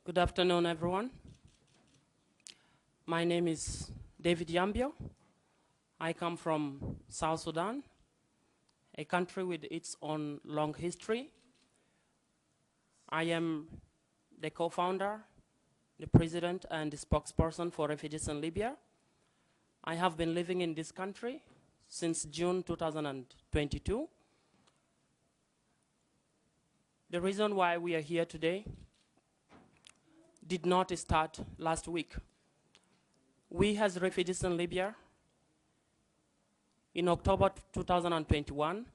Good afternoon, everyone. My name is David Yambio. I come from South Sudan, a country with its own long history. I am the co-founder, the president, and the spokesperson for refugees in Libya. I have been living in this country since June 2022. The reason why we are here today did not start last week. We, as refugees in Libya, in October 2021,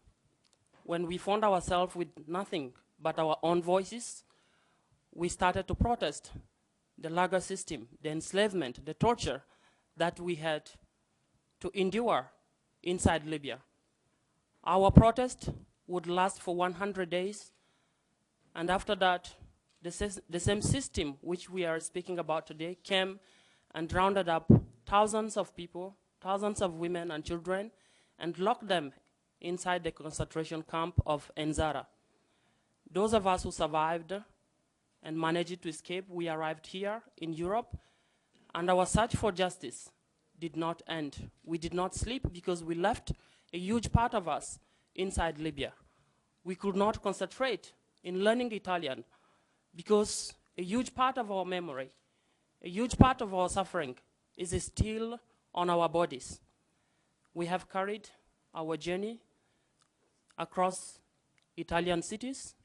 when we found ourselves with nothing but our own voices, we started to protest the lager system, the enslavement, the torture that we had to endure inside Libya. Our protest would last for 100 days, and after that, the same system which we are speaking about today came and rounded up thousands of people, thousands of women and children, and locked them inside the concentration camp of Nzara. Those of us who survived and managed to escape, we arrived here in Europe, and our search for justice did not end. We did not sleep because we left a huge part of us inside Libya. We could not concentrate in learning Italian because a huge part of our memory, a huge part of our suffering is still on our bodies. We have carried our journey across Italian cities,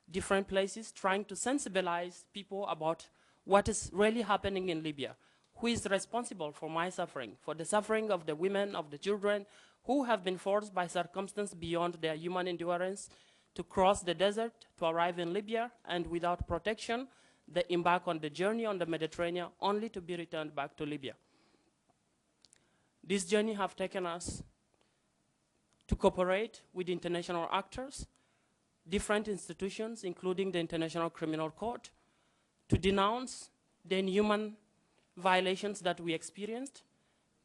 different places, trying to sensibilize people about what is really happening in Libya. Who is responsible for my suffering, for the suffering of the women, of the children, who have been forced by circumstances beyond their human endurance to cross the desert to arrive in Libya, and without protection, they embark on the journey on the Mediterranean only to be returned back to Libya. This journey have taken us to cooperate with international actors, different institutions, including the International Criminal Court, to denounce the inhuman violations that we experienced,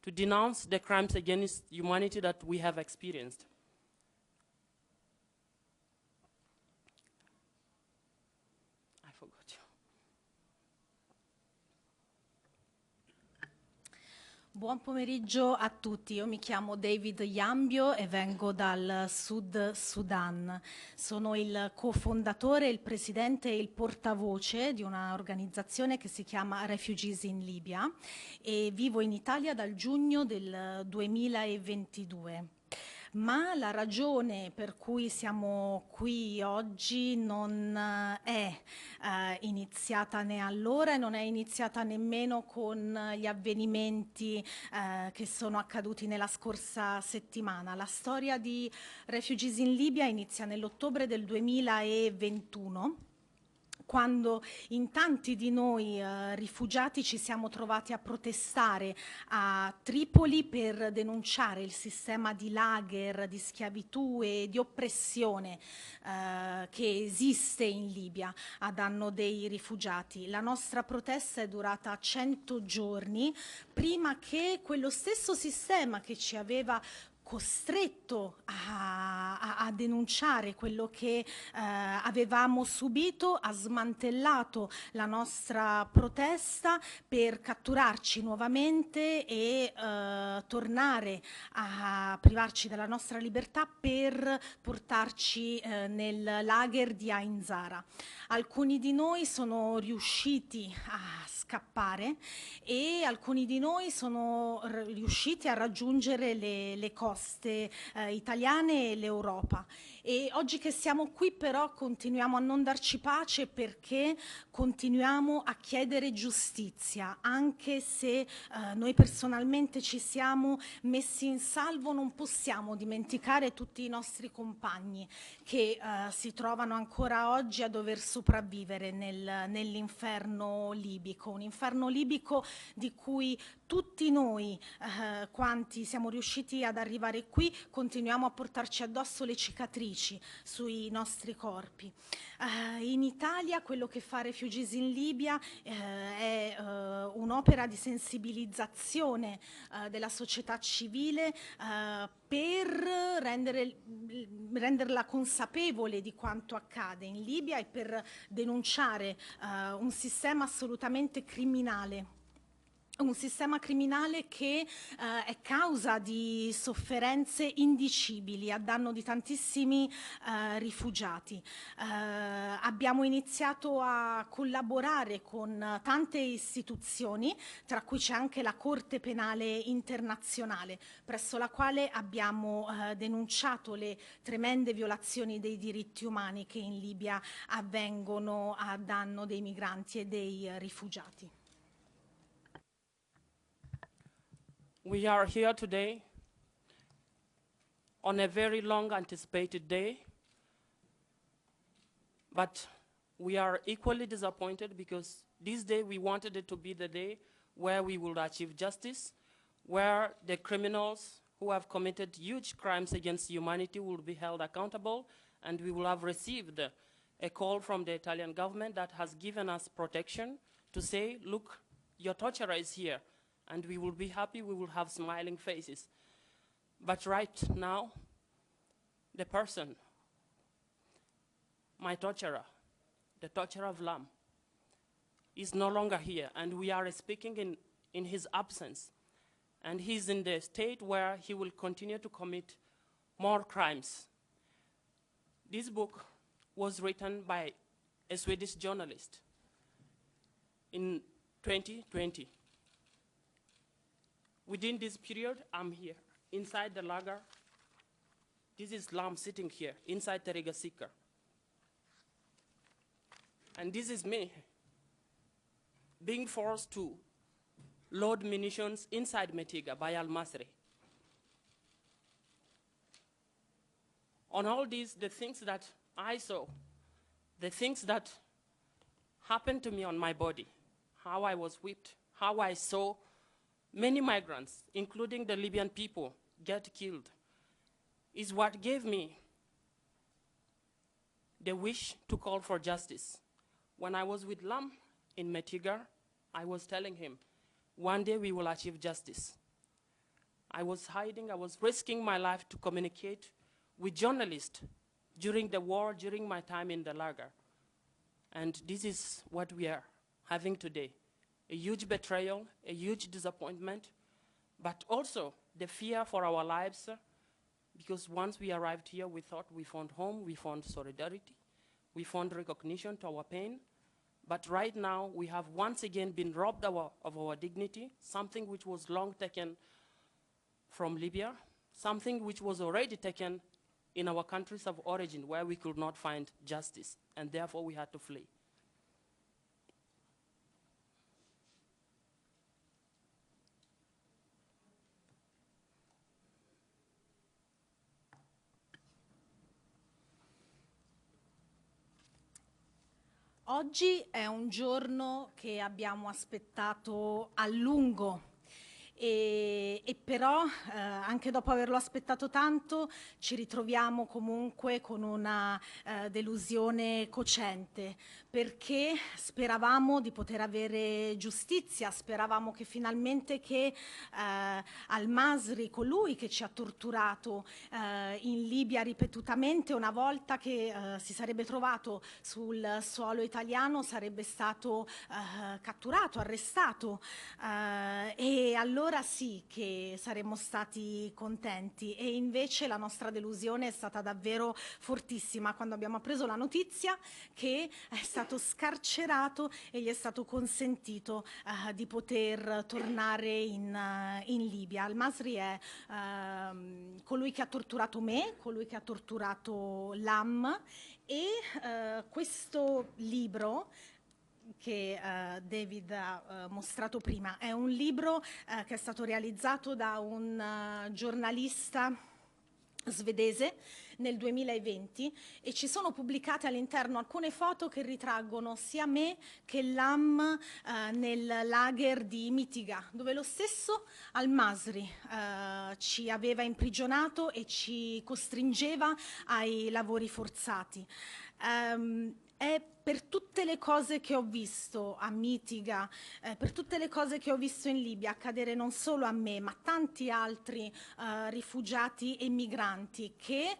to denounce the crimes against humanity that we have experienced. I forgot you. Buon pomeriggio a tutti, io mi chiamo David Yambio e vengo dal Sud Sudan. Sono il cofondatore, il presidente e il portavoce di un'organizzazione che si chiama Refugees in Libya e vivo in Italia dal giugno del 2022. Ma la ragione per cui siamo qui oggi non è iniziata né allora e non è iniziata nemmeno con gli avvenimenti che sono accaduti nella scorsa settimana. La storia di Refugees in Libya inizia nell'ottobre del 2021, quando in tanti di noi rifugiati ci siamo trovati a protestare a Tripoli per denunciare il sistema di lager, di schiavitù e di oppressione che esiste in Libia a danno dei rifugiati. La nostra protesta è durata 100 giorni prima che quello stesso sistema che ci aveva costretto a denunciare quello che avevamo subito, ha smantellato la nostra protesta per catturarci nuovamente e tornare a privarci della nostra libertà per portarci nel lager di Nzara. Alcuni di noi sono riusciti a scappare e alcuni di noi sono riusciti a raggiungere le coste italiane e l'Europa. E oggi che siamo qui però continuiamo a non darci pace perché continuiamo a chiedere giustizia, anche se noi personalmente ci siamo messi in salvo, non possiamo dimenticare tutti i nostri compagni che si trovano ancora oggi a dover sopravvivere nell'inferno libico, un inferno libico di cui tutti noi quanti siamo riusciti ad arrivare qui continuiamo a portarci addosso le cicatrici sui nostri corpi. In Italia quello che fa Refugees in Libia è un'opera di sensibilizzazione della società civile per renderla consapevole di quanto accade in Libia e per denunciare un sistema assolutamente criminale. Un sistema criminale che è causa di sofferenze indicibili a danno di tantissimi rifugiati. Abbiamo iniziato a collaborare con tante istituzioni, tra cui c'è anche la Corte Penale Internazionale, presso la quale abbiamo denunciato le tremende violazioni dei diritti umani che in Libia avvengono a danno dei migranti e dei rifugiati. We are here today on a very long anticipated day, but we are equally disappointed because this day we wanted it to be the day where we will achieve justice, where the criminals who have committed huge crimes against humanity will be held accountable, and we will have received a call from the Italian government that has given us protection to say, look, your torturer is here. And we will be happy, we will have smiling faces. But right now, the person, my torturer, the torturer of Lam, is no longer here, and we are speaking in his absence. And he's in the state where he will continue to commit more crimes. This book was written by a Swedish journalist in 2020. Within this period, I'm here, inside the lager. This is Lam sitting here, inside the Regasika. And this is me, being forced to load munitions inside Metiga by Almasri. On all these, the things that I saw, the things that happened to me on my body, how I was whipped, how I saw many migrants, including the Libyan people, get killed, is what gave me the wish to call for justice. When I was with Lam in Metiga, I was telling him, one day we will achieve justice. I was hiding, I was risking my life to communicate with journalists during the war, during my time in the lager. And this is what we are having today. A huge betrayal, a huge disappointment, but also the fear for our lives, because once we arrived here, we thought we found home, we found solidarity, we found recognition to our pain, but right now we have once again been robbed of our dignity, something which was long taken from Libya, something which was already taken in our countries of origin where we could not find justice, and therefore we had to flee. Oggi è un giorno che abbiamo aspettato a lungo e però anche dopo averlo aspettato tanto ci ritroviamo comunque con una delusione cocente, perché speravamo di poter avere giustizia, speravamo che finalmente Almasri, colui che ci ha torturato in Libia ripetutamente, una volta che si sarebbe trovato sul suolo italiano, sarebbe stato catturato, arrestato, e allora sì che saremmo stati contenti, e invece la nostra delusione è stata davvero fortissima quando abbiamo appreso la notizia che è stato scarcerato e gli è stato consentito di poter tornare in Libia. Almasri è colui che ha torturato me, colui che ha torturato Lam, e questo libro che David ha mostrato prima è un libro che è stato realizzato da un giornalista svedese nel 2020 e ci sono pubblicate all'interno alcune foto che ritraggono sia me che Lam nel lager di Mitiga, dove lo stesso Almasri ci aveva imprigionato e ci costringeva ai lavori forzati. È per tutte le cose che ho visto a Mitiga, per tutte le cose che ho visto in Libia accadere non solo a me, ma tanti altri rifugiati e migranti che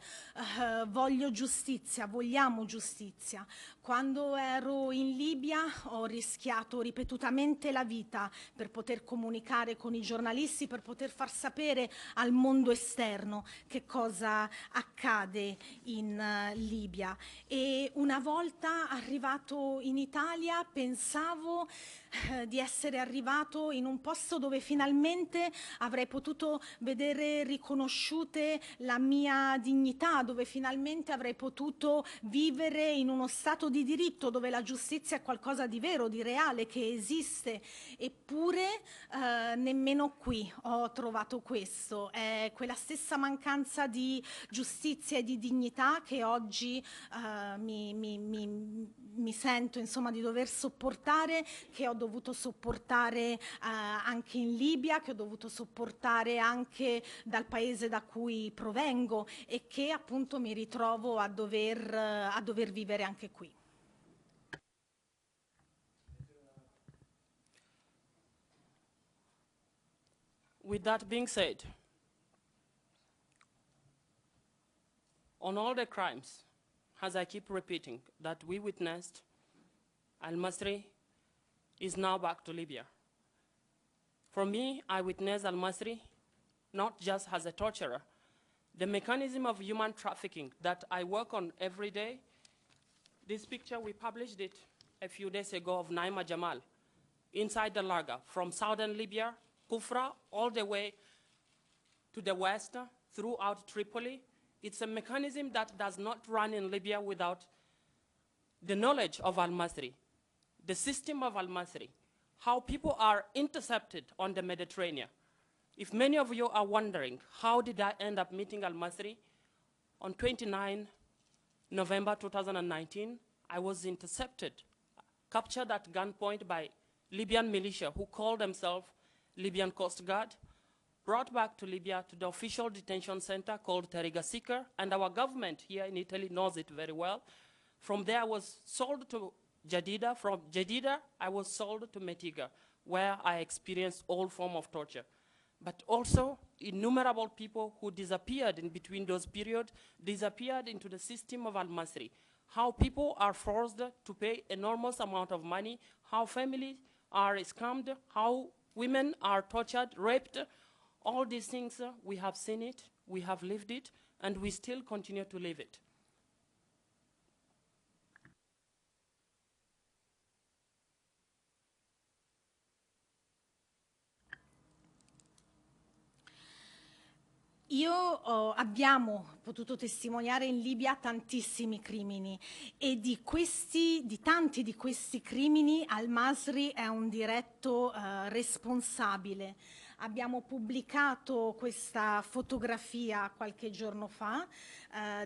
voglio giustizia, vogliamo giustizia. Quando ero in Libia ho rischiato ripetutamente la vita per poter comunicare con i giornalisti, per poter far sapere al mondo esterno che cosa accade in Libia. E una volta arrivato in Italia pensavo di essere arrivato in un posto dove finalmente avrei potuto vedere riconosciute la mia dignità, dove finalmente avrei potuto vivere in uno stato di diritto, dove la giustizia è qualcosa di vero, di reale, che esiste. Eppure nemmeno qui ho trovato questo. È quella stessa mancanza di giustizia e di dignità che oggi mi sento insomma di dover sopportare, che ho dovuto sopportare anche in Libia, che ho dovuto sopportare anche dal paese da cui provengo e che appunto mi ritrovo a dover vivere anche qui. With that being said, on all the crimes, as I keep repeating, that we witnessed, Almasri is now back to Libya. For me, I witnessed Almasri not just as a torturer. The mechanism of human trafficking that I work on every day, this picture, we published it a few days ago of Naima Jamal inside the lager from southern Libya, Kufra, all the way to the west, throughout Tripoli. It's a mechanism that does not run in Libya without the knowledge of Almasri, the system of Almasri, how people are intercepted on the Mediterranean. If many of you are wondering, how did I end up meeting Almasri? On 29 November 2019, I was intercepted, captured at gunpoint by Libyan militia who called themselves Libyan Coast Guard, brought back to Libya to the official detention center called Teriga Sikar, and our government here in Italy knows it very well. From there, I was sold to Jadida. From Jadida, I was sold to Mitiga, where I experienced all forms of torture. But also, innumerable people who disappeared in between those periods, disappeared into the system of Almasri. How people are forced to pay enormous amount of money, how families are scammed, how women are tortured, raped. All these things, we have seen it, we have lived it, and we still continue to live it. Abbiamo potuto testimoniare in Libia tantissimi crimini e di tanti di questi crimini Almasri è un diretto responsabile. Abbiamo pubblicato questa fotografia qualche giorno fa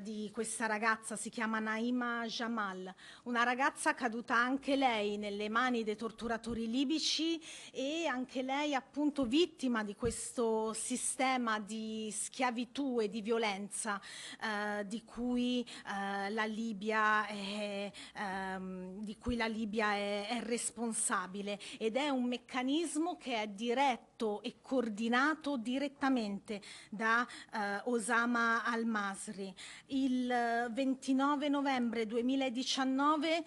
di questa ragazza, si chiama Naima Jamal, una ragazza caduta anche lei nelle mani dei torturatori libici e anche lei appunto vittima di questo sistema di schiavitù e di violenza di cui la Libia è responsabile, ed è un meccanismo che è diretto e coordinato direttamente da Osama Almasri. Il 29 novembre 2019,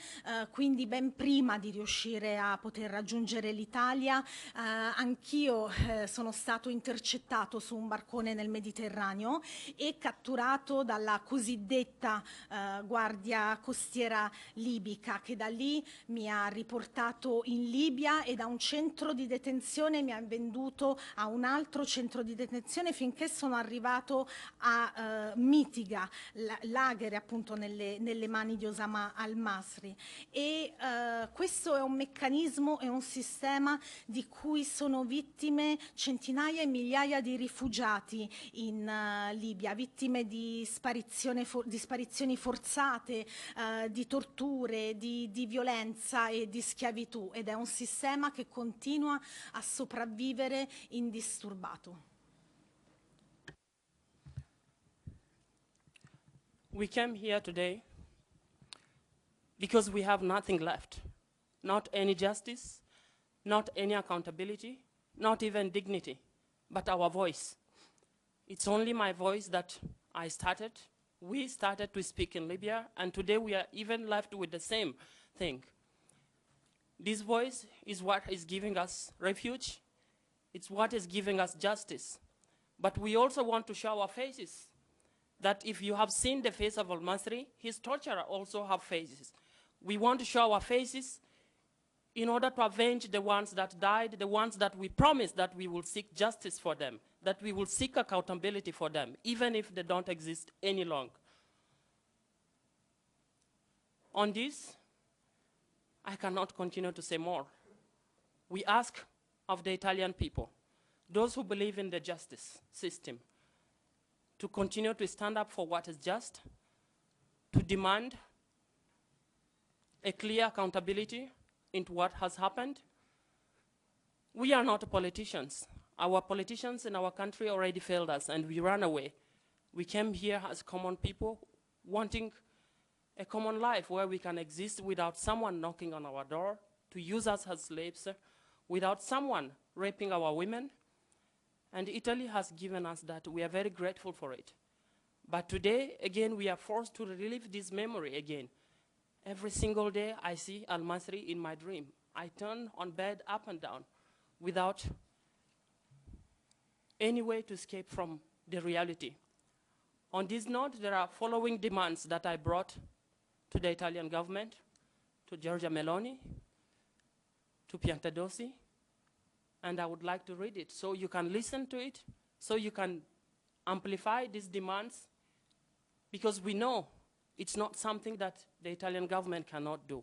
quindi ben prima di riuscire a poter raggiungere l'Italia, anch'io sono stato intercettato su un barcone nel Mediterraneo e catturato dalla cosiddetta guardia costiera libica, che da lì mi ha riportato in Libia e da un centro di detenzione mi ha venduto a un altro centro di detenzione finché sono arrivato a Mitiga, lager appunto nelle mani di Osama Almasri. E questo è un meccanismo, è un sistema di cui sono vittime centinaia e migliaia di rifugiati in Libia, vittime di sparizioni forzate, di torture, di violenza e di schiavitù, ed è un sistema che continua a sopravvivere indisturbato. We came here today because we have nothing left, not any justice, not any accountability, not even dignity, but our voice. It's only my voice that we started to speak in Libya, and today we are even left with the same thing. This voice is what is giving us refuge. It's what is giving us justice. But we also want to show our faces, that if you have seen the face of Almasri, his torturer also have faces. We want to show our faces in order to avenge the ones that died, the ones that we promised that we will seek justice for them, that we will seek accountability for them, even if they don't exist any longer. On this, I cannot continue to say more. We ask of the Italian people, those who believe in the justice system, to continue to stand up for what is just, to demand a clear accountability into what has happened. We are not politicians. Our politicians in our country already failed us and we ran away. We came here as common people wanting a common life where we can exist without someone knocking on our door to use us as slaves, without someone raping our women. And Italy has given us that. We are very grateful for it. But today, again, we are forced to relive this memory again. Every single day, I see Almasri in my dream. I turn on bed up and down without any way to escape from the reality. On this note, there are following demands that I brought to the Italian government, to Giorgia Meloni, to Piantadosi, and I would like to read it so you can listen to it, so you can amplify these demands, because we know it's not something that the Italian government cannot do.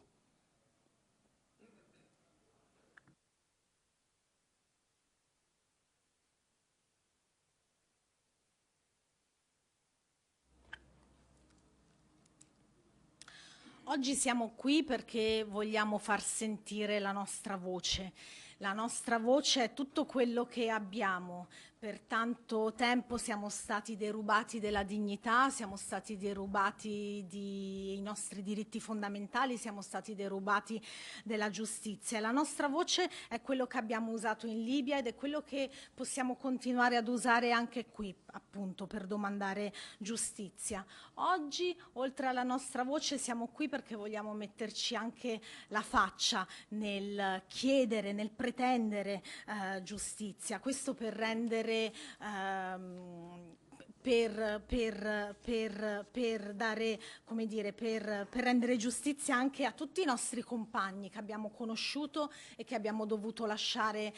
Oggi siamo qui perché vogliamo far sentire la nostra voce. La nostra voce è tutto quello che abbiamo. Per tanto tempo siamo stati derubati della dignità, siamo stati derubati dei nostri diritti fondamentali, siamo stati derubati della giustizia. La nostra voce è quello che abbiamo usato in Libia ed è quello che possiamo continuare ad usare anche qui, appunto, per domandare giustizia. Oggi, oltre alla nostra voce, siamo qui perché vogliamo metterci anche la faccia nel chiedere, nel pretendere giustizia. Questo per rendere per dare, come dire, per rendere giustizia anche a tutti i nostri compagni che abbiamo conosciuto e che abbiamo dovuto lasciare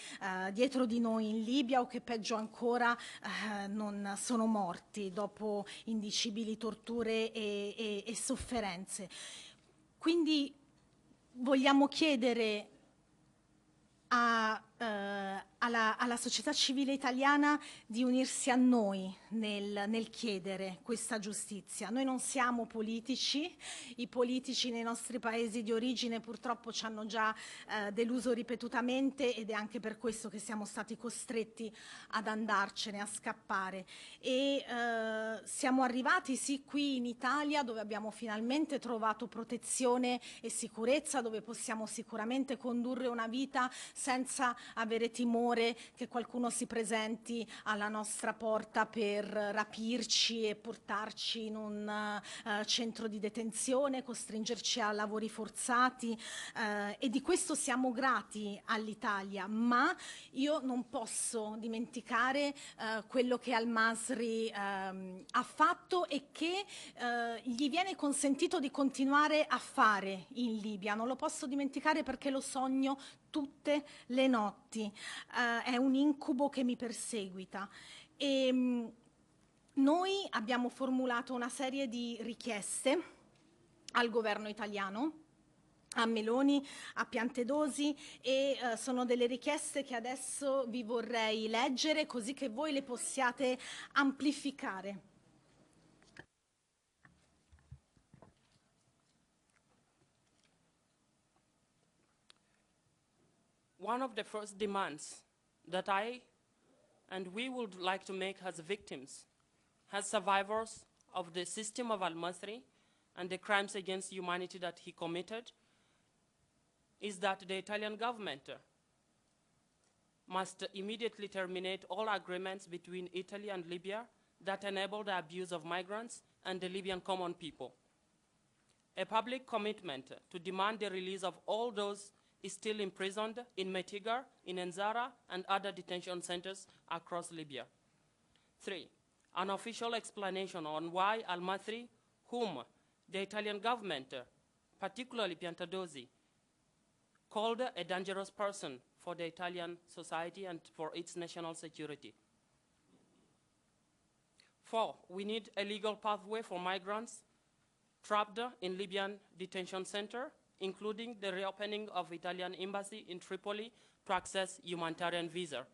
dietro di noi in Libia, o che peggio ancora non sono morti dopo indicibili torture e sofferenze. Quindi vogliamo chiedere alla società civile italiana di unirsi a noi nel chiedere questa giustizia. Noi non siamo politici, i politici nei nostri paesi di origine purtroppo ci hanno già deluso ripetutamente, ed è anche per questo che siamo stati costretti ad andarcene, a scappare. E siamo arrivati sì qui in Italia, dove abbiamo finalmente trovato protezione e sicurezza, dove possiamo sicuramente condurre una vita senza avere timore che qualcuno si presenti alla nostra porta per rapirci e portarci in un centro di detenzione, costringerci a lavori forzati, e di questo siamo grati all'Italia. Ma io non posso dimenticare quello che Almasri ha fatto e che gli viene consentito di continuare a fare in Libia. Non lo posso dimenticare perché lo sogno tutte le notti, è un incubo che mi perseguita. Noi abbiamo formulato una serie di richieste al governo italiano, a Meloni, a Piantedosi, e sono delle richieste che adesso vi vorrei leggere così che voi le possiate amplificare. One of the first demands that I and we would like to make as victims, as survivors of the system of Almasri and the crimes against humanity that he committed, is that the Italian government must immediately terminate all agreements between Italy and Libya that enable the abuse of migrants and the Libyan common people. A public commitment to demand the release of all those still imprisoned in Metigar, in Enzara, and other detention centers across Libya. 3, an official explanation on why Almasri, whom the Italian government, particularly Piantedosi, called a dangerous person for the Italian society and for its national security. 4, we need a legal pathway for migrants trapped in Libyan detention center, including the reopening of Italian embassy in Tripoli to access humanitarian visa.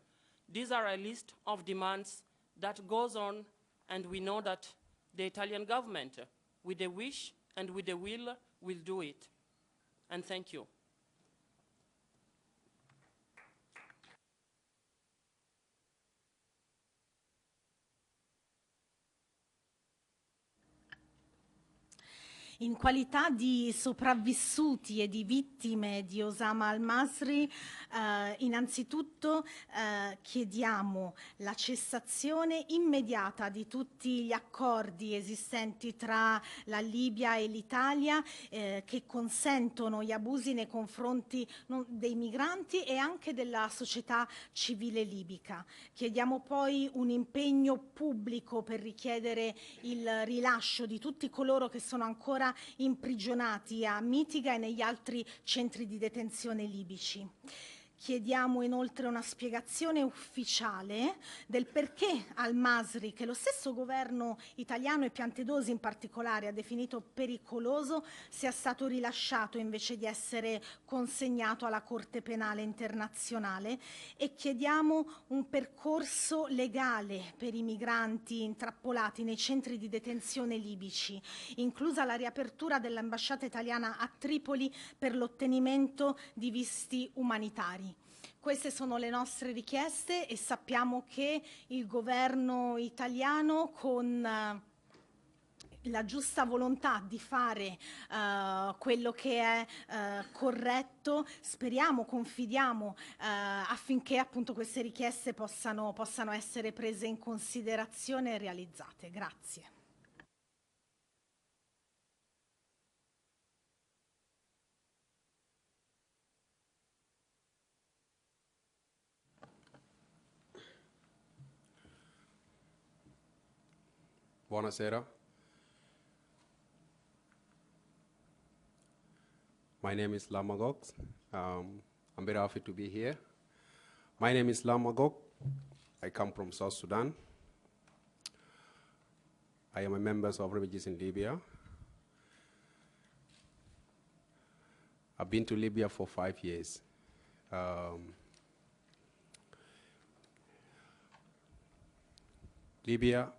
These are a list of demands that goes on, and we know that the Italian government, with the wish and with the will do it. And thank you. In qualità di sopravvissuti e di vittime di Osama Almasri, innanzitutto chiediamo la cessazione immediata di tutti gli accordi esistenti tra la Libia e l'Italia che consentono gli abusi nei confronti dei migranti e anche della società civile libica. Chiediamo poi un impegno pubblico per richiedere il rilascio di tutti coloro che sono ancora imprigionati a Mitiga e negli altri centri di detenzione libici. Chiediamo inoltre una spiegazione ufficiale del perché Almasri, che lo stesso governo italiano e Piantedosi in particolare ha definito pericoloso, sia stato rilasciato invece di essere consegnato alla Corte Penale Internazionale, e chiediamo un percorso legale per i migranti intrappolati nei centri di detenzione libici, inclusa la riapertura dell'ambasciata italiana a Tripoli per l'ottenimento di visti umanitari. Queste sono le nostre richieste e sappiamo che il governo italiano, con la giusta volontà di fare quello che è corretto, speriamo, confidiamo affinché appunto queste richieste possano essere prese in considerazione e realizzate. Grazie. Buonasera. My name is Lamagog. I'm very happy to be here. My name is Lamagog. I come from South Sudan. I am a member of refugees in Libya. I've been to Libya for 5 years. Libya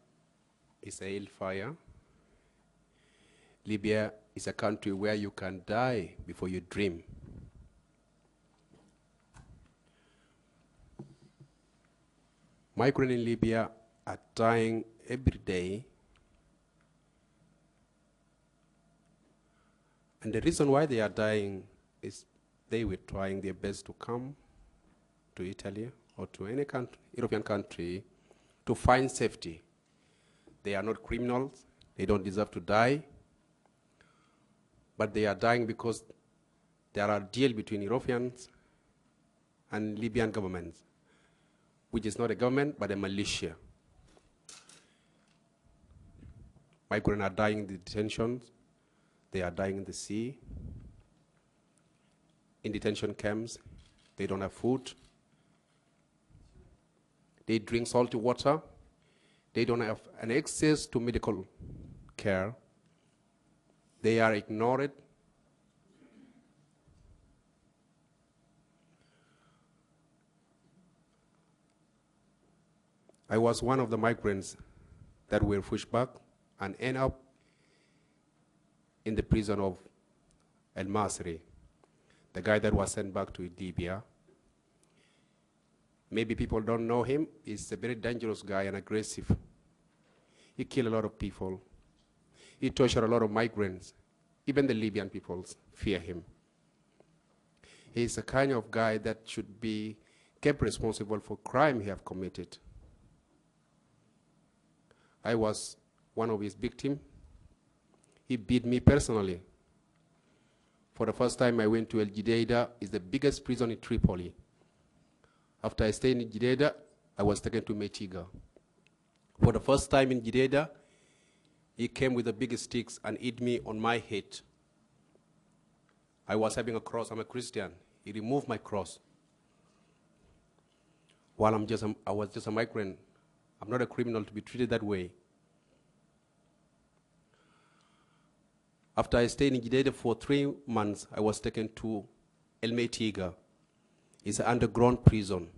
is a hellfire. Libya is a country where you can die before you dream. Migrants in Libya are dying every day. And the reason why they are dying is they were trying their best to come to Italy or to any country, European country, to find safety. They are not criminals. They don't deserve to die. But they are dying because there are a deal between Europeans and Libyan governments, which is not a government, but a militia. Migrants are dying in the detentions. They are dying in the sea, in detention camps, They don't have food. They drink salty water. They don't have an access to medical care. They are ignored. I was one of the migrants that were pushed back and end up in the prison of Almasri, the guy that was sent back to Libya. Maybe people don't know him. He's a very dangerous guy and aggressive. He killed a lot of people. He tortured a lot of migrants. Even the Libyan people fear him. He's a kind of guy that should be kept responsible for crime he have committed. I was one of his victims. He beat me personally. For the first time I went to El Jdeida. It's the biggest prison in Tripoli. After I stayed in Jdeida, I was taken to Metiga. For the first time in Jdeida, he came with the big sticks and hit me on my head. I was having a cross. I'm a Christian. He removed my cross. While I was just a migrant. I'm not a criminal to be treated that way. After I stayed in Jdeida for 3 months, I was taken to El Metiga. It's an underground prison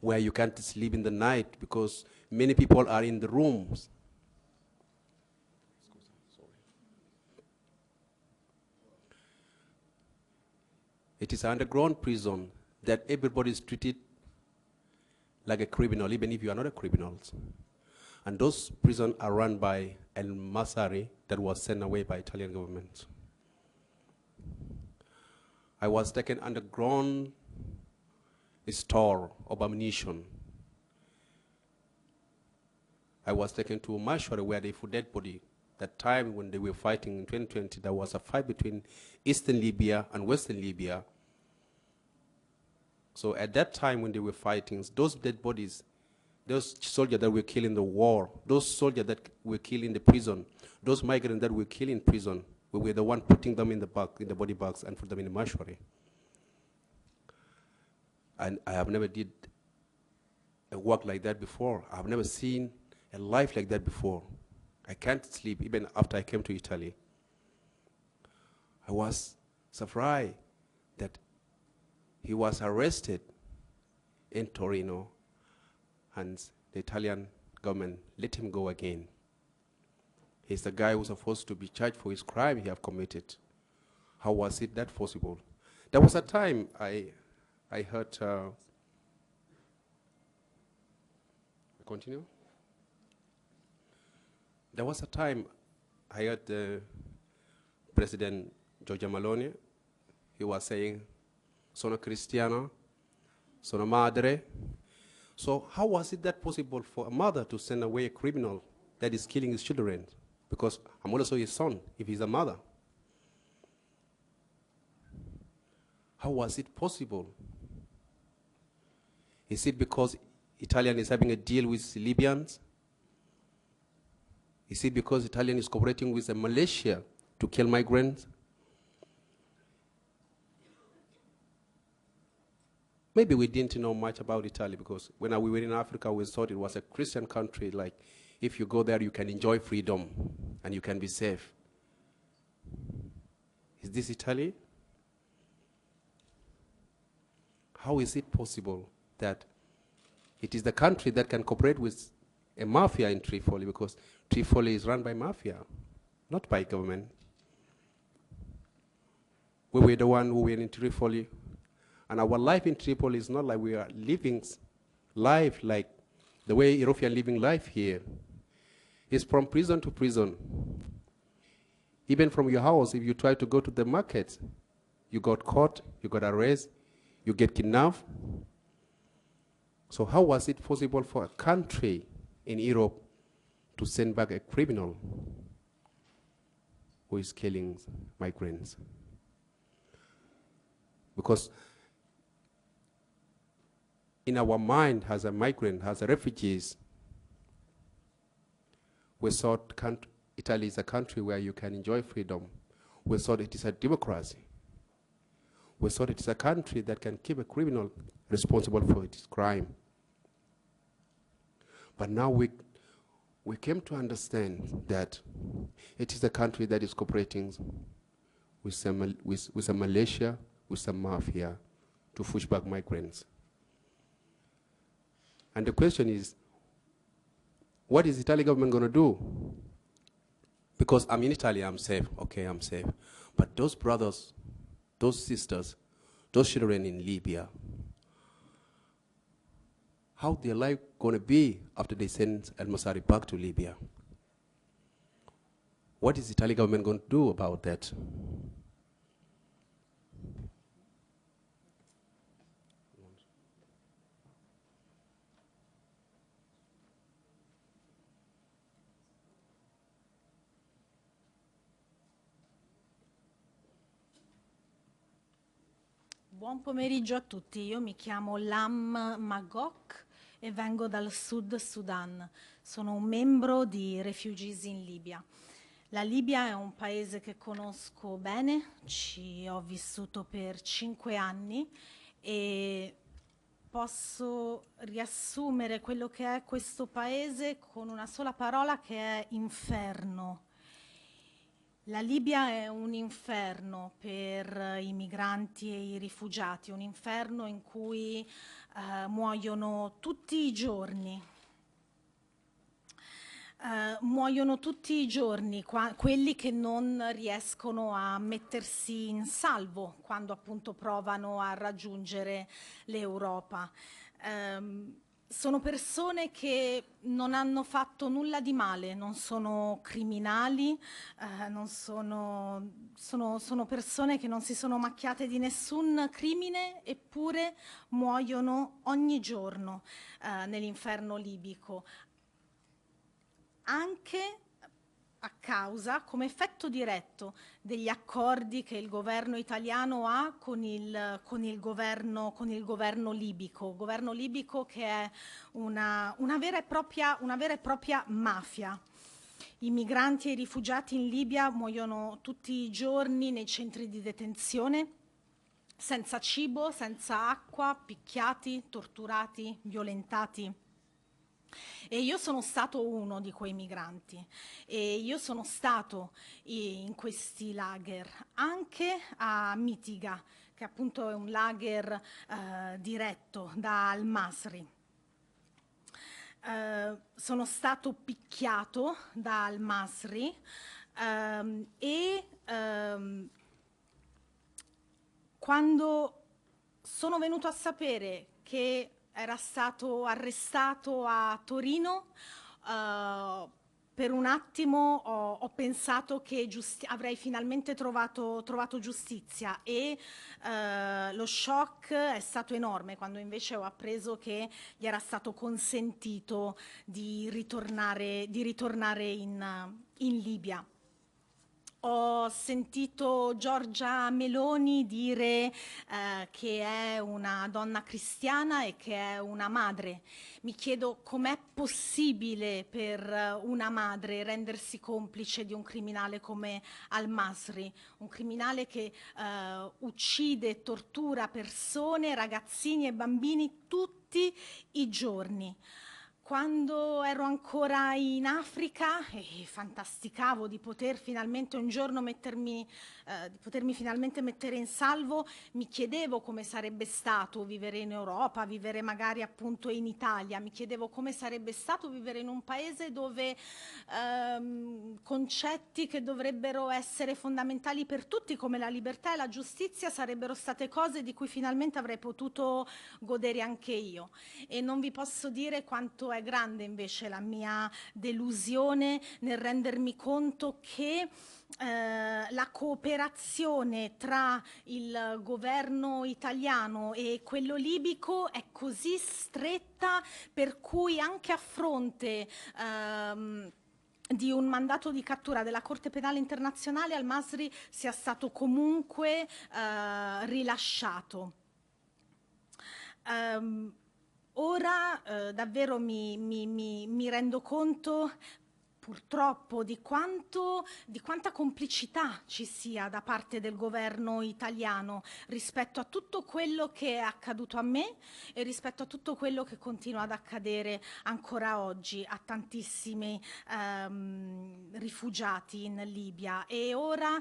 where you can't sleep in the night because many people are in the rooms. It is an underground prison that everybody is treated like a criminal, even if you are not a criminal. And those prisons are run by Almasri that was sent away by Italian government. I was taken underground store of ammunition. I was taken to a mortuary where they put dead body. That time when they were fighting in 2020, there was a fight between Eastern Libya and Western Libya. So at that time when they were fighting, those dead bodies, those soldiers that were killed in the war, those soldiers that were killed in the prison, those migrants that were killed in prison, we were the one putting them in the body bags and put them in the mortuary. And I have never did a work like that before. I have never seen a life like that before. I can't sleep even after I came to Italy. I was surprised that he was arrested in Torino and the Italian government let him go again. He's the guy who's supposed to be charged for his crime he have committed. How was it that possible? There was a time I heard, continue? There was a time I heard President Giorgia Meloni, he was saying, sono cristiano, sono madre. So how was it that possible for a mother to send away a criminal that is killing his children? Because I'm also his son, if he's a mother. How was it possible? Is it because Italian is having a deal with Libyans? Is it because Italian is cooperating with Malaysia to kill migrants? Maybe we didn't know much about Italy because when we were in Africa, we thought it was a Christian country. Like, if you go there, you can enjoy freedom and you can be safe. Is this Italy? How is it possible that it is the country that can cooperate with a mafia in Tripoli, because Tripoli is run by mafia, not by government? We were the one who were in Tripoli. And our life in Tripoli is not like we are living life like the way European living life here. It's from prison to prison. Even from your house, if you try to go to the market, you got caught, you got arrested, you get kidnapped. So how was it possible for a country in Europe to send back a criminal who is killing migrants? Because in our mind, as a migrant, as a refugees, we thought Italy is a country where you can enjoy freedom. We thought it is a democracy. We thought it is a country that can keep a criminal responsible for its crime. But now we came to understand that it is a country that is cooperating with some militia, with some mafia, to push back migrants. And the question is, what is the Italian government going to do? Because I'm in Italy, I'm safe. Okay, I'm safe. But those brothers, those sisters, those children in Libya, how their life going to be after they send Almasri back to Libya? What is the Italian government going to do about that? Buon pomeriggio a tutti, io mi chiamo Lam Magok e vengo dal Sud Sudan. Sono un membro di Refugees in Libia. La Libia è un paese che conosco bene, ci ho vissuto per 5 anni e posso riassumere quello che è questo paese con una sola parola, che è inferno. La Libia è un inferno per i migranti e i rifugiati, un inferno in cui muoiono tutti i giorni. Muoiono tutti i giorni quelli che non riescono a mettersi in salvo quando appunto provano a raggiungere l'Europa. Sono persone che non hanno fatto nulla di male, non sono criminali, sono persone che non si sono macchiate di nessun crimine, eppure muoiono ogni giorno nell'inferno libico. Anche a causa, come effetto diretto, degli accordi che il governo italiano ha con il governo libico che è una vera e propria mafia. I migranti e i rifugiati in Libia muoiono tutti i giorni nei centri di detenzione, senza cibo, senza acqua, picchiati, torturati, violentati. E io sono stato uno di quei migranti e io sono stato in questi lager, anche a Mitiga, che appunto è un lager diretto da Almasri. Sono stato picchiato da Almasri quando sono venuto a sapere che era stato arrestato a Torino, per un attimo ho pensato che avrei finalmente trovato giustizia e lo shock è stato enorme quando invece ho appreso che gli era stato consentito di ritornare in Libia. Ho sentito Giorgia Meloni dire che è una donna cristiana e che è una madre. Mi chiedo com'è possibile per una madre rendersi complice di un criminale come Almasri, un criminale che uccide e tortura persone, ragazzini e bambini tutti i giorni. Quando ero ancora in Africa e fantasticavo di poter finalmente un giorno potermi finalmente mettere in salvo, mi chiedevo come sarebbe stato vivere in Europa, vivere magari appunto in Italia, mi chiedevo come sarebbe stato vivere in un paese dove concetti che dovrebbero essere fondamentali per tutti, come la libertà e la giustizia, sarebbero state cose di cui finalmente avrei potuto godere anche io. E non vi posso dire quanto è grande invece la mia delusione nel rendermi conto che la cooperazione tra il governo italiano e quello libico è così stretta per cui anche a fronte di un mandato di cattura della Corte Penale Internazionale Almasri sia stato comunque rilasciato. Ora davvero mi rendo conto purtroppo di quanta complicità ci sia da parte del governo italiano rispetto a tutto quello che è accaduto a me e rispetto a tutto quello che continua ad accadere ancora oggi a tantissimi rifugiati in Libia. E ora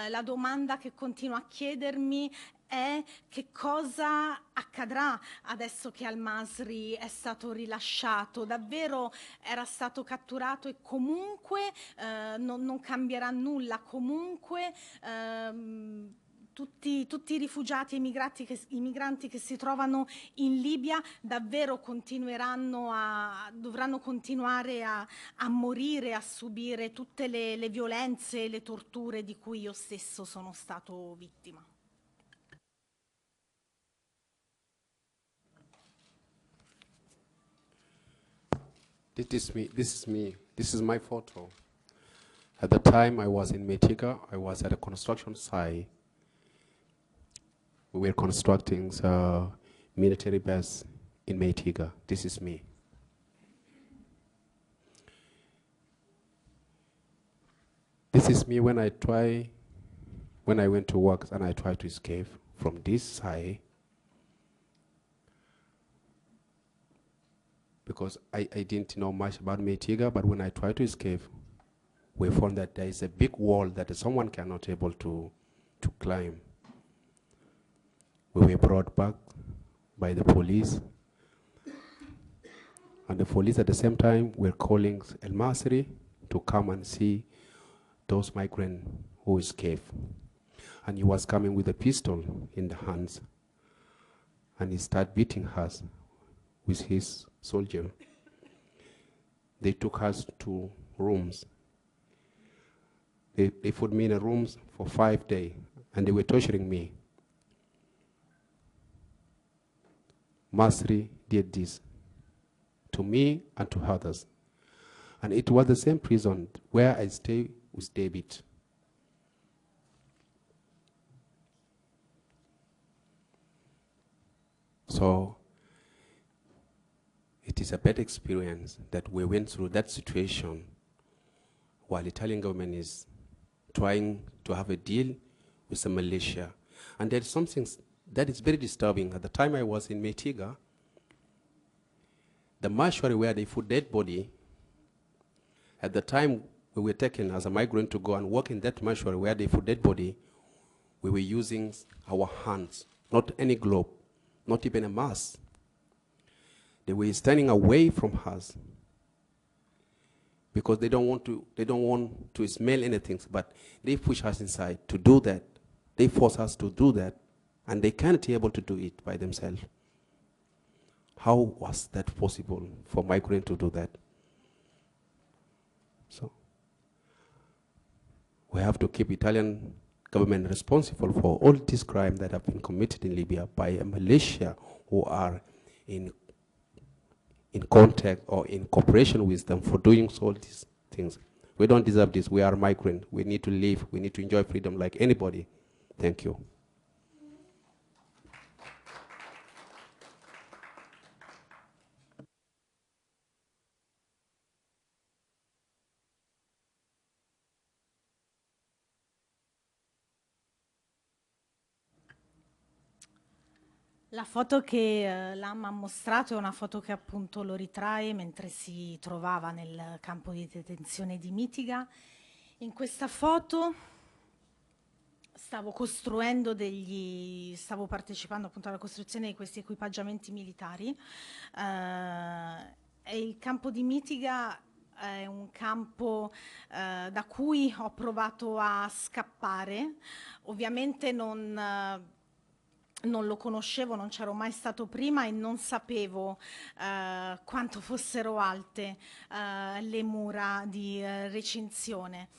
la domanda che continuo a chiedermi è che cosa accadrà adesso che Almasri è stato rilasciato. Davvero era stato catturato e comunque non cambierà nulla, comunque tutti i rifugiati e i migranti che si trovano in Libia davvero dovranno continuare a morire, a subire tutte le violenze e le torture di cui io stesso sono stato vittima. This is me. This is my photo. At the time I was in Politica, I was at a construction site. We were constructing a military base in Politica. This is me. This is me when I went to work and I tried to escape from this site. Because I didn't know much about Politica, but when I tried to escape, we found that there is a big wall that someone cannot able to climb. We were brought back by the police, and the police at the same time were calling Almasri to come and see those migrants who escaped. And he was coming with a pistol in the hands, and he started beating us with his soldier. They took us to rooms. They put me in a room for 5 days, and they were torturing me. Masri did this to me and to others. And it was the same prison where I stayed with David. So it is a bad experience that we went through that situation while the Italian government is trying to have a deal with the militia. And there's something that is very disturbing. At the time I was in Politica, the mortuary where they put dead body, at the time we were taken as a migrant to go and work in that mortuary where they put dead body, we were using our hands, not any glove, not even a mask. They were standing away from us because they don't want to smell anything, but they push us inside to do that. They force us to do that, and they can't be able to do it by themselves. How was that possible for migrants to do that? So we have to keep Italian government responsible for all these crimes that have been committed in Libya by a militia who are in contact or in cooperation with them for doing all these things. We don't deserve this. We are migrants. We need to live. We need to enjoy freedom like anybody. Thank you. La foto che Lam ha mostrato è una foto che appunto lo ritrae mentre si trovava nel campo di detenzione di Politica. In questa foto stavo partecipando appunto alla costruzione di questi equipaggiamenti militari e il campo di Politica è un campo da cui ho provato a scappare. Ovviamente non lo conoscevo, non c'ero mai stato prima e non sapevo quanto fossero alte le mura di recinzione.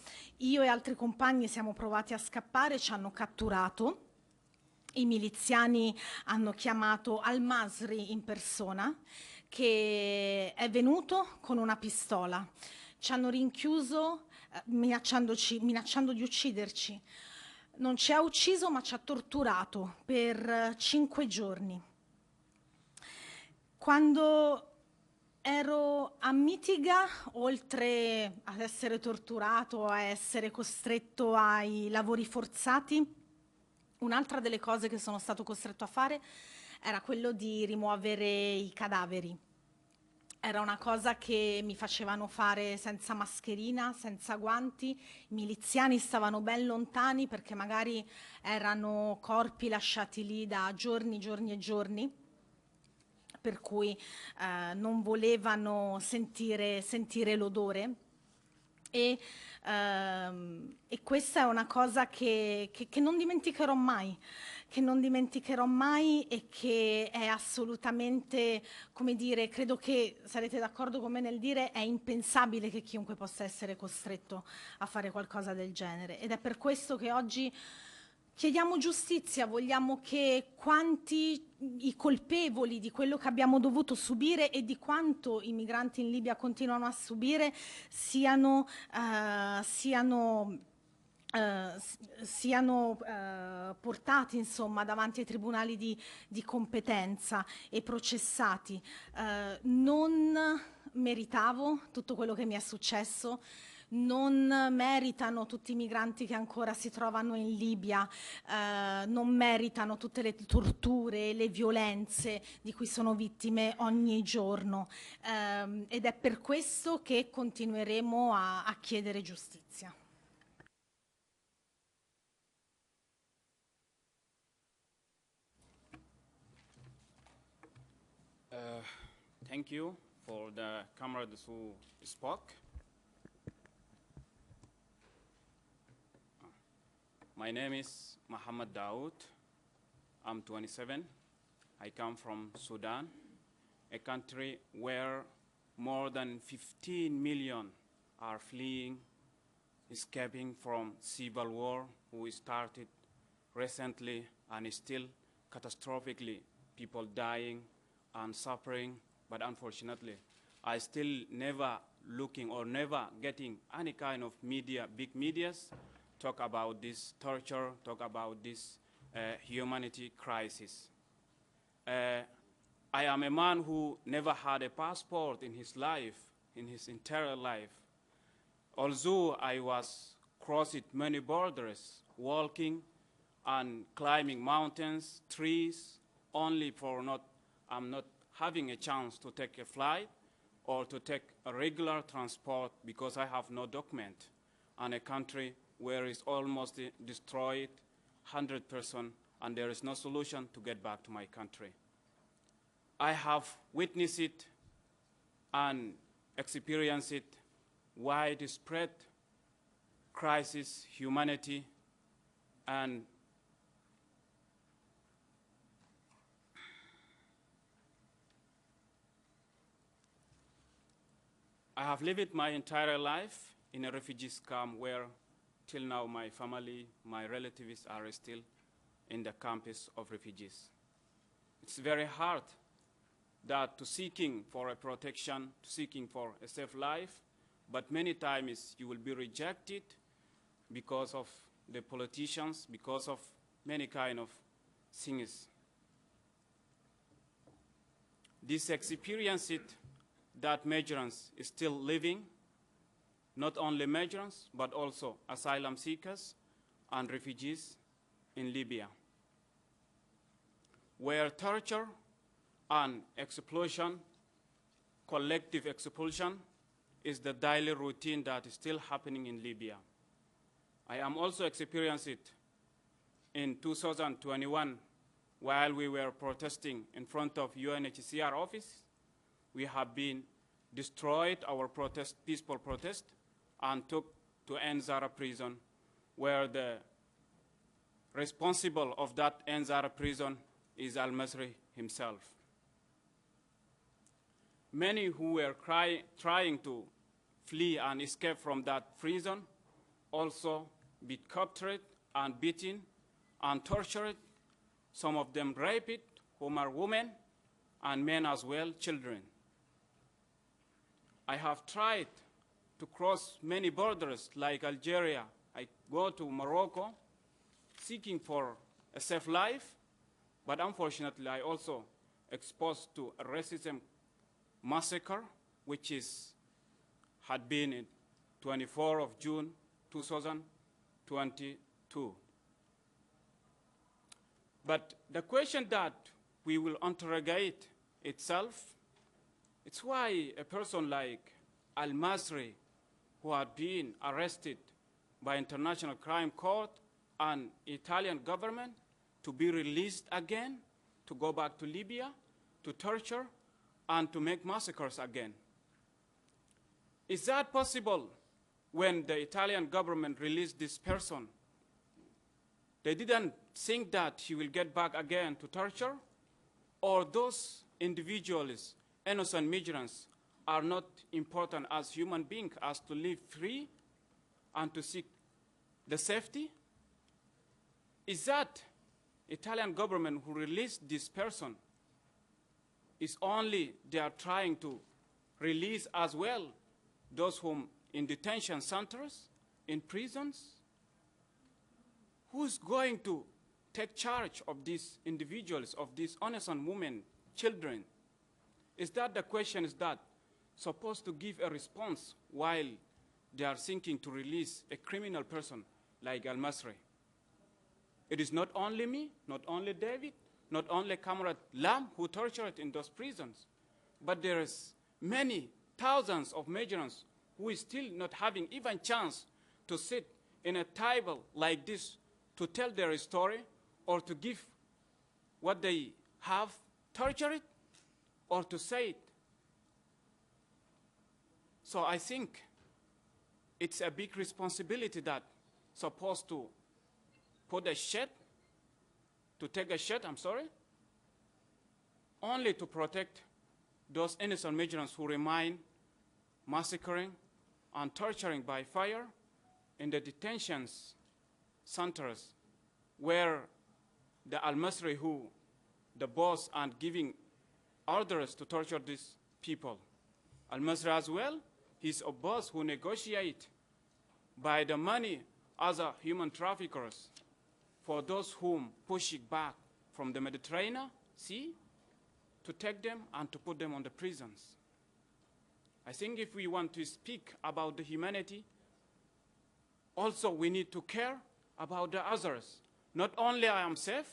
Io e altri compagni siamo provati a scappare, ci hanno catturato. I miliziani hanno chiamato Almasri in persona, che è venuto con una pistola. Ci hanno rinchiuso minacciando di ucciderci. Non ci ha ucciso, ma ci ha torturato per 5 giorni. Quando Ero a Mitiga, oltre ad essere torturato, a essere costretto ai lavori forzati. Un'altra delle cose che sono stato costretto a fare era quello di rimuovere i cadaveri. Era una cosa che mi facevano fare senza mascherina, senza guanti. I miliziani stavano ben lontani perché magari erano corpi lasciati lì da giorni, giorni e giorni, per cui non volevano sentire l'odore. E questa è una cosa che non dimenticherò mai, e che è assolutamente, come dire, credo che sarete d'accordo con me nel dire, è impensabile che chiunque possa essere costretto a fare qualcosa del genere. Ed è per questo che oggi chiediamo giustizia, vogliamo che quanti i colpevoli di quello che abbiamo dovuto subire e di quanto i migranti in Libia continuano a subire siano portati, insomma, davanti ai tribunali di competenza e processati. Non meritavo tutto quello che mi è successo. Non meritano tutti i migranti che ancora si trovano in Libia, non meritano tutte le torture, le violenze di cui sono vittime ogni giorno, ed è per questo che continueremo a chiedere giustizia. Thank you for the comrades who spoke. My name is Muhammad Daoud. I'm 27. I come from Sudan, a country where more than 15 million are fleeing, escaping from civil war, who started recently and is still catastrophically people dying and suffering. But unfortunately, I still never looking or never getting any kind of media, big medias, talk about this torture, talk about this humanity crisis. I am a man who never had a passport in his life, in his entire life. Although I was crossing many borders, walking and climbing mountains, trees, only for I'm not having a chance to take a flight or to take a regular transport because I have no document, and a country where it's almost destroyed, 100%, and there is no solution to get back to my country. I have witnessed it and experienced it, widespread crisis, humanity, and I have lived my entire life in a refugee camp where till now my family, my relatives are still in the camps of refugees. It's very hard that to seeking for a protection, to seeking for a safe life, but many times you will be rejected because of the politicians, because of many kind of things. This experience that migrants is still living, not only migrants, but also asylum seekers and refugees in Libya, where torture and expulsion, collective expulsion, is the daily routine that is still happening in Libya. I am also experiencing it in 2021 while we were protesting in front of UNHCR office. We have been destroyed our protest, peaceful protest, and took to Nzara prison, where the responsible of that Nzara prison is Almasri himself. Many who were trying to flee and escape from that prison also be captured and beaten and tortured, some of them raped, whom are women, and men as well, children. I have tried to cross many borders like Algeria. I go to Morocco seeking for a safe life, but unfortunately I also exposed to racism massacre, which had been in 24 of June 2022. But the question that we will interrogate itself, it's why a person like Almasri, who had been arrested by International Crime Court and Italian government, to be released again, to go back to Libya, to torture, and to make massacres again. Is that possible when the Italian government released this person? They didn't think that he will get back again to torture? Or those individuals, innocent migrants, are not important as human beings, as to live free and to seek the safety? Is that Italian government who released this person is only they are trying to release as well those whom in detention centers, in prisons? Who's going to take charge of these individuals, of these innocent women, children? Is that the question is that supposed to give a response while they are thinking to release a criminal person like Almasri? It is not only me, not only David, not only Comrade Lam who tortured in those prisons, but there is many thousands of migrants who is still not having even chance to sit in a table like this to tell their story or to give what they have tortured or to say it. So I think it's a big responsibility that supposed to put a shed, to take a shed, only to protect those innocent migrants who remain massacring and torturing by fire in the detention centers where the Almasri who, the boss and giving orders to torture these people. Almasri as well, he's a boss who negotiate by the money other human traffickers for those whom pushing back from the Mediterranean Sea to take them and to put them on the prisons. I think if we want to speak about the humanity, also we need to care about the others. Not only I am safe,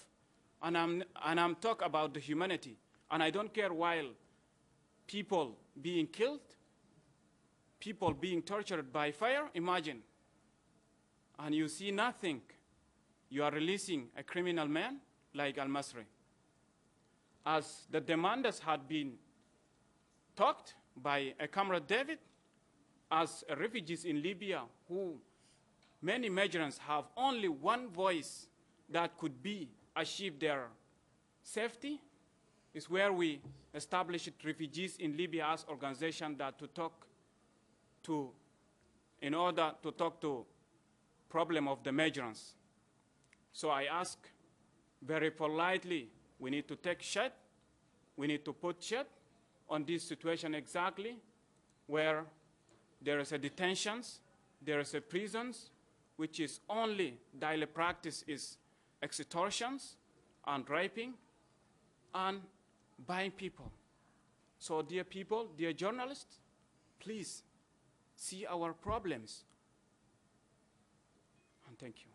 and I'm talk about the humanity, and I don't care while people being killed, people being tortured by fire, imagine, and you see nothing. You are releasing a criminal man like Almasri. As the demands had been talked by a comrade David, as refugees in Libya, who many migrants have only one voice that could be achieve their safety, is where we established refugees in Libya as organization that to talk to, in order to talk to problem of the migrants. So I ask very politely, we need to take shed, we need to put shed on this situation exactly where there is a detentions, there is a prisons, which is only daily practice is extortions and raping and buying people. So dear people, dear journalists, please see our problems. And thank you.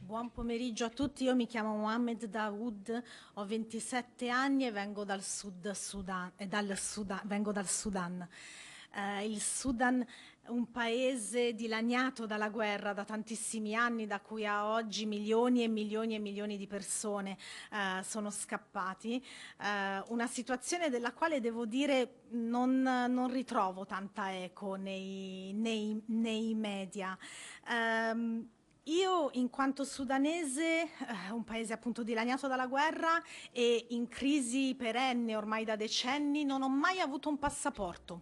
Buon pomeriggio a tutti, io mi chiamo Mohamed Daoud, ho 27 anni e vengo dal Sudan. Il Sudan è un paese dilaniato dalla guerra da tantissimi anni, da cui a oggi milioni e milioni e milioni di persone sono scappati. Una situazione della quale devo dire non ritrovo tanta eco nei media. Io, in quanto sudanese, un paese appunto dilaniato dalla guerra e in crisi perenne ormai da decenni, non ho mai avuto un passaporto.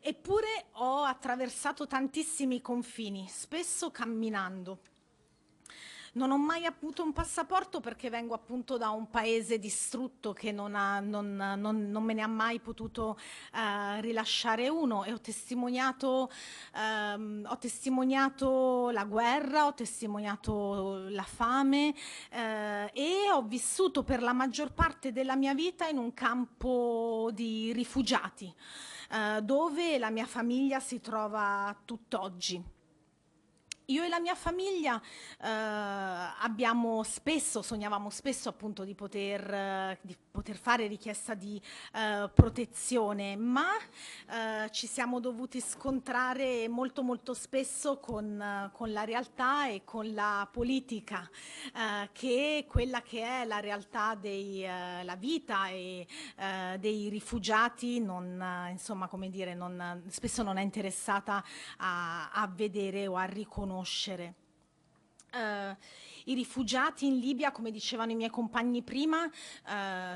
Eppure ho attraversato tantissimi confini, spesso camminando. Non ho mai avuto un passaporto perché vengo appunto da un paese distrutto che non me ne ha mai potuto rilasciare uno, e ho testimoniato la guerra, ho testimoniato la fame, e ho vissuto per la maggior parte della mia vita in un campo di rifugiati, dove la mia famiglia si trova tutt'oggi. Io e la mia famiglia sognavamo spesso appunto di poter fare richiesta di protezione, ma ci siamo dovuti scontrare molto spesso con la realtà e con la politica, che è quella che è la realtà la vita dei rifugiati, insomma, come dire, spesso non è interessata a vedere o a riconoscere. I rifugiati in Libia, come dicevano i miei compagni prima,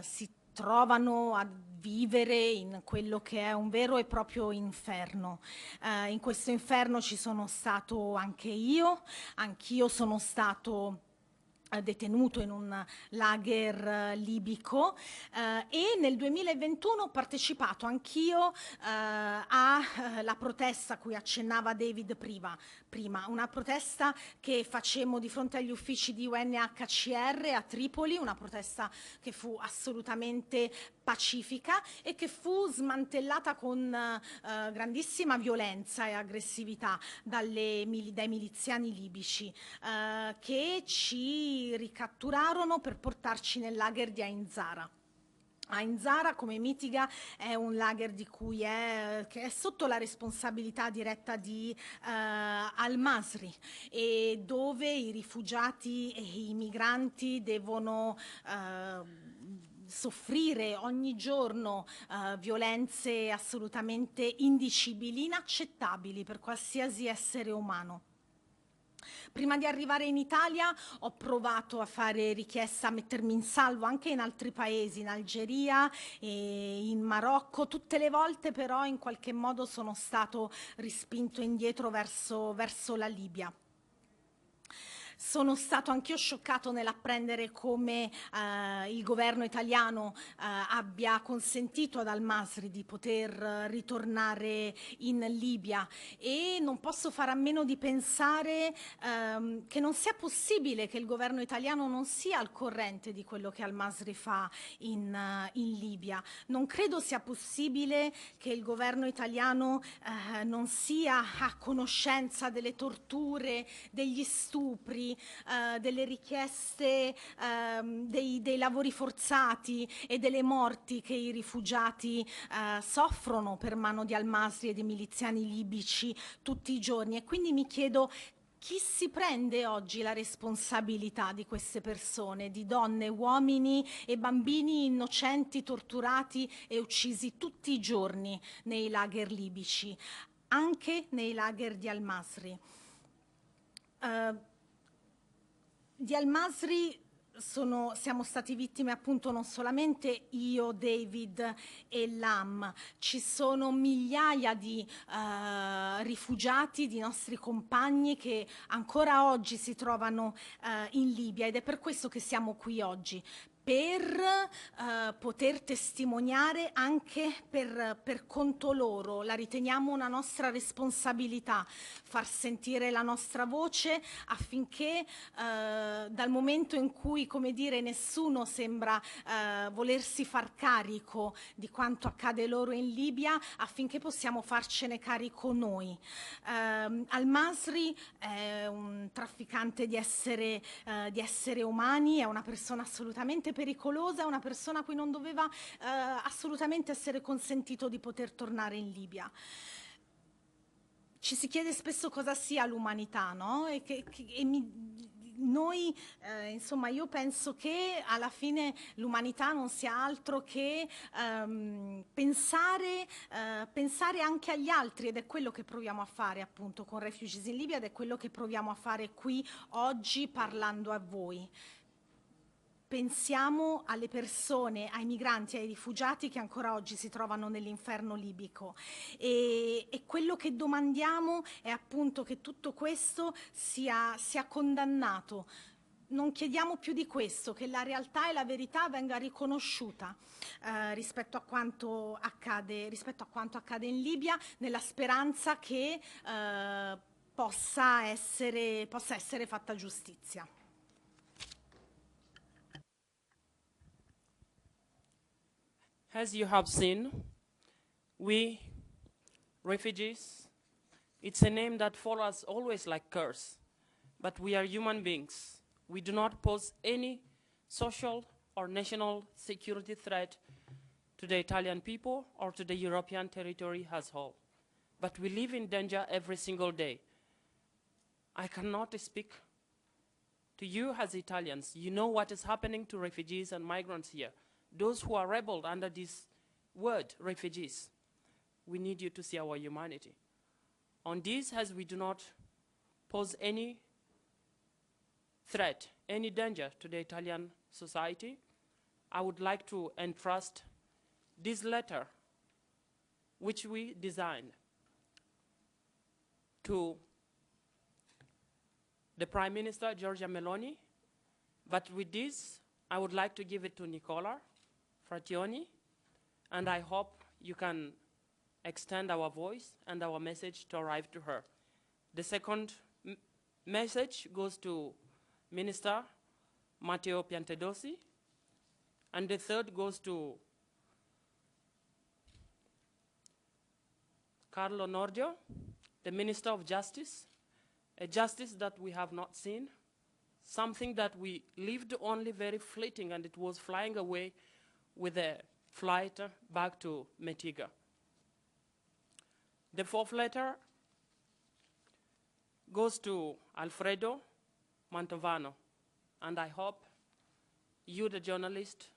si trovano a vivere in quello che è un vero e proprio inferno. In questo inferno ci sono stato anch'io sono stato detenuto in un lager libico, e nel 2021 ho partecipato anch'io alla protesta a cui accennava David prima, una protesta che facemmo di fronte agli uffici di UNHCR a Tripoli, una protesta che fu assolutamente pacifica e che fu smantellata con grandissima violenza e aggressività dai miliziani libici, che ci ricatturarono per portarci nel lager di Ain Zara. Ain Zara, come mitiga, è un lager che è sotto la responsabilità diretta di Almasri, e dove i rifugiati e i migranti devono soffrire ogni giorno violenze assolutamente indicibili, inaccettabili per qualsiasi essere umano. Prima di arrivare in Italia ho provato a fare richiesta, a mettermi in salvo anche in altri paesi, in Algeria e in Marocco. Tutte le volte però in qualche modo sono stato rispinto indietro verso la Libia. Sono stato anch'io scioccato nell'apprendere come il governo italiano abbia consentito ad Almasri di poter ritornare in Libia, e non posso fare a meno di pensare che non sia possibile che il governo italiano non sia al corrente di quello che Almasri fa in Libia. Non credo sia possibile che il governo italiano non sia a conoscenza delle torture, degli stupri, delle richieste, dei lavori forzati e delle morti che i rifugiati soffrono per mano di Almasri e dei miliziani libici tutti i giorni. E quindi mi chiedo: chi si prende oggi la responsabilità di queste persone, di donne, uomini e bambini innocenti torturati e uccisi tutti i giorni nei lager libici, anche nei lager di Almasri? Di Almasri siamo stati vittime appunto non solamente io, David e Lam, ci sono migliaia di rifugiati, di nostri compagni che ancora oggi si trovano in Libia, ed è per questo che siamo qui oggi, per poter testimoniare anche per conto loro. La riteniamo una nostra responsabilità far sentire la nostra voce, affinché dal momento in cui, come dire, nessuno sembra volersi far carico di quanto accade loro in Libia, affinché possiamo farcene carico noi. Almasri è un trafficante di esseri umani, è una persona assolutamente pericolosa, è una persona a cui non doveva assolutamente essere consentito di poter tornare in Libia. Ci si chiede spesso cosa sia l'umanità, no? Insomma, io penso che alla fine l'umanità non sia altro che pensare anche agli altri, ed è quello che proviamo a fare appunto con Refugees in Libia, ed è quello che proviamo a fare qui oggi parlando a voi. Pensiamo alle persone, ai migranti, ai rifugiati che ancora oggi si trovano nell'inferno libico, e quello che domandiamo è appunto che tutto questo sia condannato. non chiediamo più di questo, che la realtà e la verità venga riconosciuta rispetto a quanto accade in Libia, nella speranza che possa essere fatta giustizia. As you have seen, we, refugees, it's a name that follows always like curse, but we are human beings. We do not pose any social or national security threat to the Italian people or to the European territory as a whole. But we live in danger every single day. I cannot speak to you as Italians. You know what is happening to refugees and migrants here. Those who are rebelled under this word, refugees. We need you to see our humanity. On this, as we do not pose any threat, any danger to the Italian society, I would like to entrust this letter, which we designed, to the Prime Minister, Giorgia Meloni. But with this, I would like to give it to Nicola Fratoianni, and I hope you can extend our voice and our message to arrive to her. The second message goes to Minister Matteo Piantedosi, and the third goes to Carlo Nordio, the Minister of Justice, a justice that we have not seen, something that we lived only very fleeting, and it was flying away with a flight back to Metiga. The fourth letter goes to Alfredo Mantovano, and I hope you, the journalist,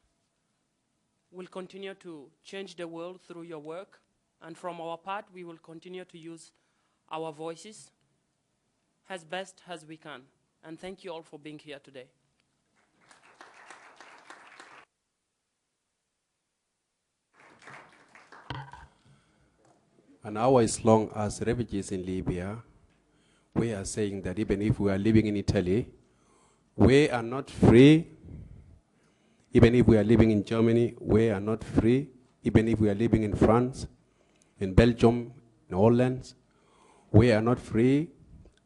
will continue to change the world through your work, and from our part, we will continue to use our voices as best as we can. And thank you all for being here today. An hour is long as refugees in Libya. We are saying that even if we are living in Italy, we are not free. Even if we are living in Germany, we are not free. Even if we are living in France, in Belgium, in Holland, we are not free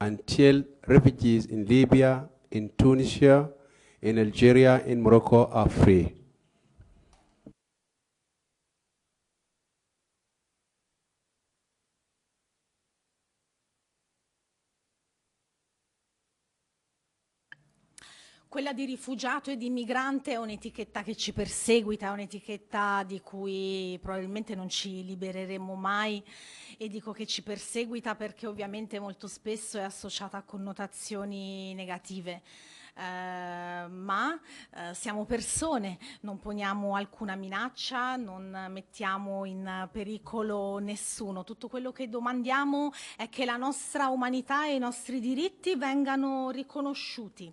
until refugees in Libya, in Tunisia, in Algeria, in Morocco are free. Quella di rifugiato e di migrante è un'etichetta che ci perseguita, è un'etichetta di cui probabilmente non ci libereremo mai, e dico che ci perseguita perché ovviamente molto spesso è associata a connotazioni negative. Ma siamo persone, non poniamo alcuna minaccia, non mettiamo in pericolo nessuno. Tutto quello che domandiamo è che la nostra umanità e i nostri diritti vengano riconosciuti.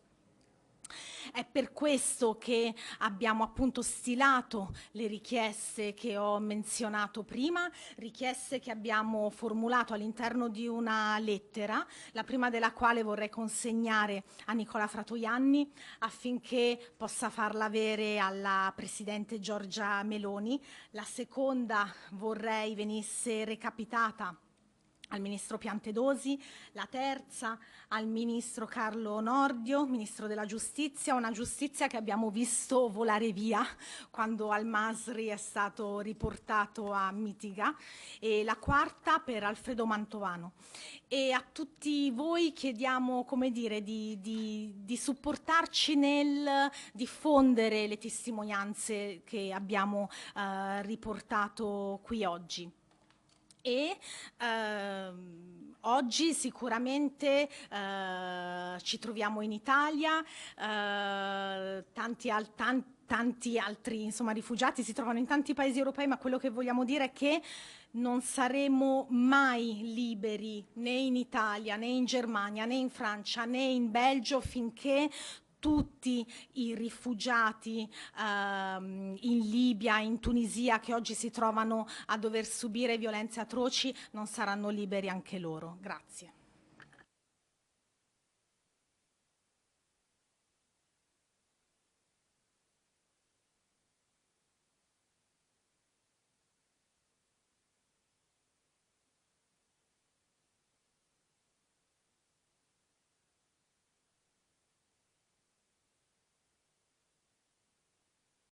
È per questo che abbiamo appunto stilato le richieste che ho menzionato prima, richieste che abbiamo formulato all'interno di una lettera, la prima della quale vorrei consegnare a Nicola Fratoianni affinché possa farla avere alla Presidente Giorgia Meloni. La seconda vorrei venisse recapitata al Ministro Piantedosi, la terza al Ministro Carlo Nordio, Ministro della Giustizia, una giustizia che abbiamo visto volare via quando Almasri è stato riportato a Mitiga, e la quarta per Alfredo Mantovano. E a tutti voi chiediamo, come dire, di supportarci nel diffondere le testimonianze che abbiamo riportato qui oggi. E oggi sicuramente ci troviamo in Italia, tanti altri rifugiati si trovano in tanti paesi europei, ma quello che vogliamo dire è che non saremo mai liberi né in Italia, né in Germania, né in Francia, né in Belgio finché tutti i rifugiati in Libia, in Tunisia, che oggi si trovano a dover subire violenze atroci, non saranno liberi anche loro. Grazie.